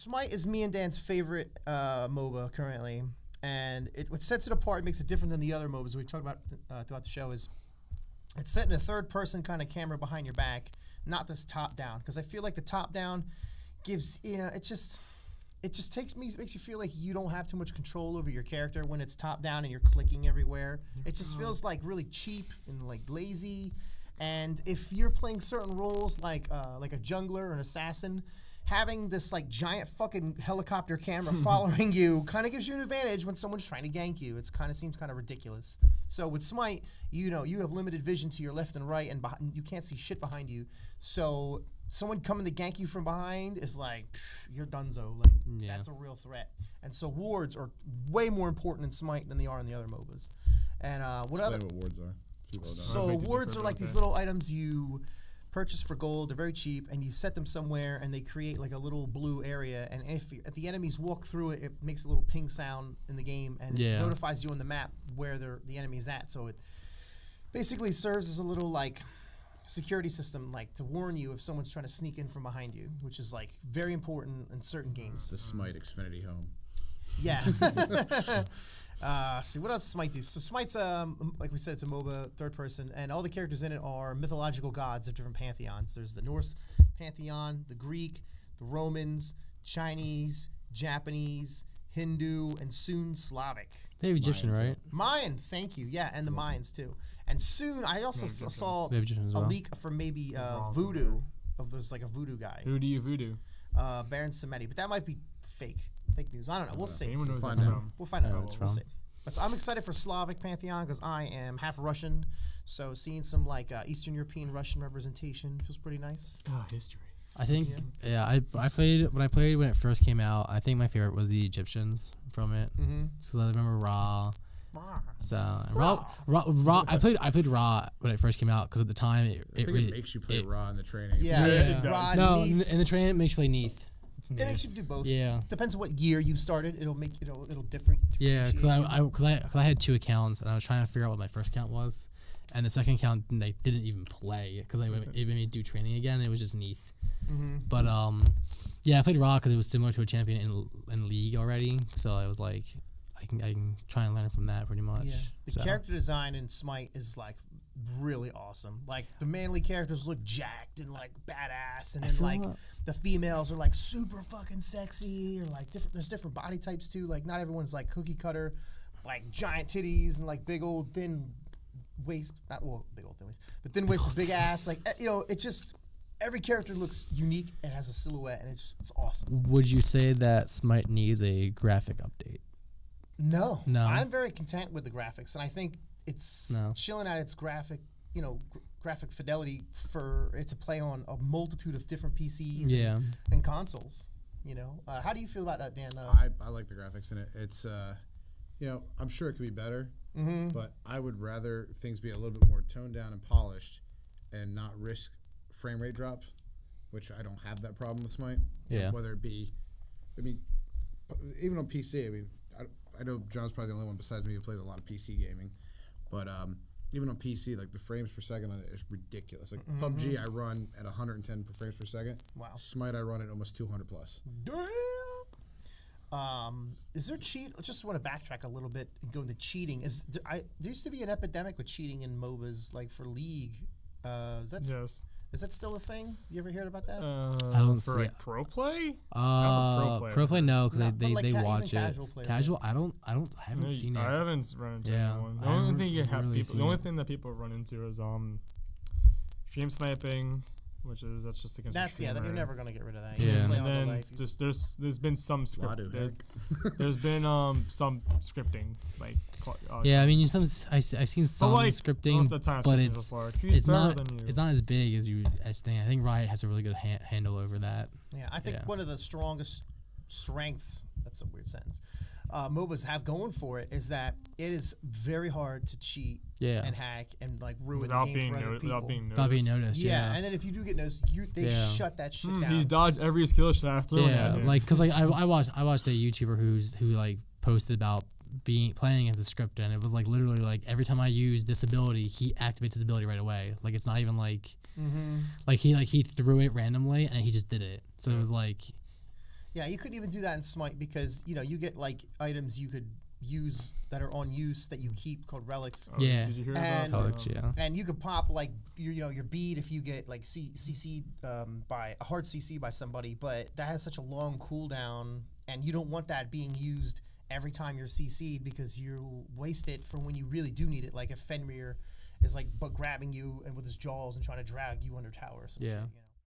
Smite is me and Dan's favorite MOBA currently, and what sets it apart, makes it different than the other MOBAs we've talked about throughout the show, is it's set in a third-person kind of camera behind your back, not this top-down. Because I feel like the top-down gives, it just makes you feel like you don't have too much control over your character when it's top-down and you're clicking everywhere. It just feels like really cheap and like lazy. And if you're playing certain roles like a jungler or an assassin, having this like giant fucking helicopter camera following you kind of gives you an advantage when someone's trying to gank you. It seems kind of ridiculous. So with Smite, you have limited vision to your left and right, and you can't see shit behind you. So someone coming to gank you from behind is like, you're donezo. Like, that's a real threat. And so wards are way more important in Smite than they are in the other MOBAs. And Explain what wards are. So wards are like these little items you purchase for gold. They're very cheap, and you set them somewhere, and they create like a little blue area. And if the enemies walk through it, it makes a little ping sound in the game, and it notifies you on the map where the enemy's at. So it basically serves as a little like security system, like to warn you if someone's trying to sneak in from behind you, which is like very important in certain games. The Smite Xfinity Home. Yeah. See, what else does Smite do? So Smite's, like we said, it's a MOBA, third person, and all the characters in it are mythological gods of different pantheons. There's the Norse pantheon, the Greek, the Romans, Chinese, Japanese, Hindu, and soon Slavic. They have Egyptian, right? Mayan, thank you. Yeah, and the Mayans too. And soon, I also saw a leak for maybe voodoo. There's like a voodoo guy. Who do you voodoo? Baron Samedi, but that might be fake news. I don't know. We'll see. Anyone knows We'll find out. We'll see. But I'm excited for Slavic pantheon because I am half Russian, so seeing some like Eastern European Russian representation feels pretty nice. History. I think I played when it first came out. I think my favorite was the Egyptians from it because I remember Ra. So Ra. I played Ra when it first came out because at the time it makes you play Ra in the training. Yeah, it does. No, in the training it makes you play Neath. It makes you do both. Yeah, depends on what year you started. It'll make it'll different. Yeah, because I had 2 accounts and I was trying to figure out what my first account was, and the second account they didn't even play because it made me do training again. And it was just Neath. But yeah, I played Ra because it was similar to a champion in League already. So I was like, I can try and learn from that pretty much. Yeah, the character design in Smite is like really awesome. Like the manly characters look jacked and like badass, and then like the females are like super fucking sexy, or like there's different body types too. Like not everyone's like cookie cutter, like giant titties and like big old thin waist. Not big old thin waist, but thin waist, big ass. Like it just every character looks unique and has a silhouette, and it's awesome. Would you say that Smite needs a graphic update? No. I'm very content with the graphics, and I think it's chilling at its graphic fidelity for it to play on a multitude of different PCs and consoles. How do you feel about that, Dan? I like the graphics in it. It's I'm sure it could be better, but I would rather things be a little bit more toned down and polished, and not risk frame rate drops, which I don't have that problem with Smite. Yeah. Whether it be, even on PC. I know John's probably the only one besides me who plays a lot of PC gaming, but even on PC, like the frames per second on it is ridiculous. Like PUBG, I run at 110 frames per second. Wow. Smite, I run at almost 200 plus. Damn. Is there cheat? I just want to backtrack a little bit and go into cheating. There used to be an epidemic with cheating in MOBAs, like for League. Is that still a thing? You ever heard about that? I don't see like it. pro play. Pro play, no, because they like watch it. Casual, I haven't seen it. I haven't run into anyone. The only thing that people run into is stream sniping, that's just against. You're never gonna get rid of that. Yeah, and then there's been some there's been some scripting like. I mean, I've seen some scripting, most of the time but it's not as big as you think. I think Riot has a really good handle over that. Yeah, I think one of the strongest strengths. That's a weird sentence. MOBAs have going for it is that it is very hard to cheat and hack and like ruin the game for other people without being noticed. Yeah, and then if you do get noticed, they shut that shit down. He's dodged every skill shaft. Because I watched a YouTuber who like posted about playing as a scripter, and it was like literally like every time I use this ability, he activates his ability right away. Like it's not even like he threw it randomly and he just did it. So it was like. Yeah, you couldn't even do that in Smite because you get like items you could use that are on use that you keep called relics. Oh, Yeah. Did you hear And- about Relics, yeah. And you could pop like your bead if you get like CC'd by a hard CC by somebody, but that has such a long cooldown, and you don't want that being used every time you're CC'd because you waste it for when you really do need it. Like if Fenrir is like grabbing you and with his jaws and trying to drag you under tower or some Yeah. shit.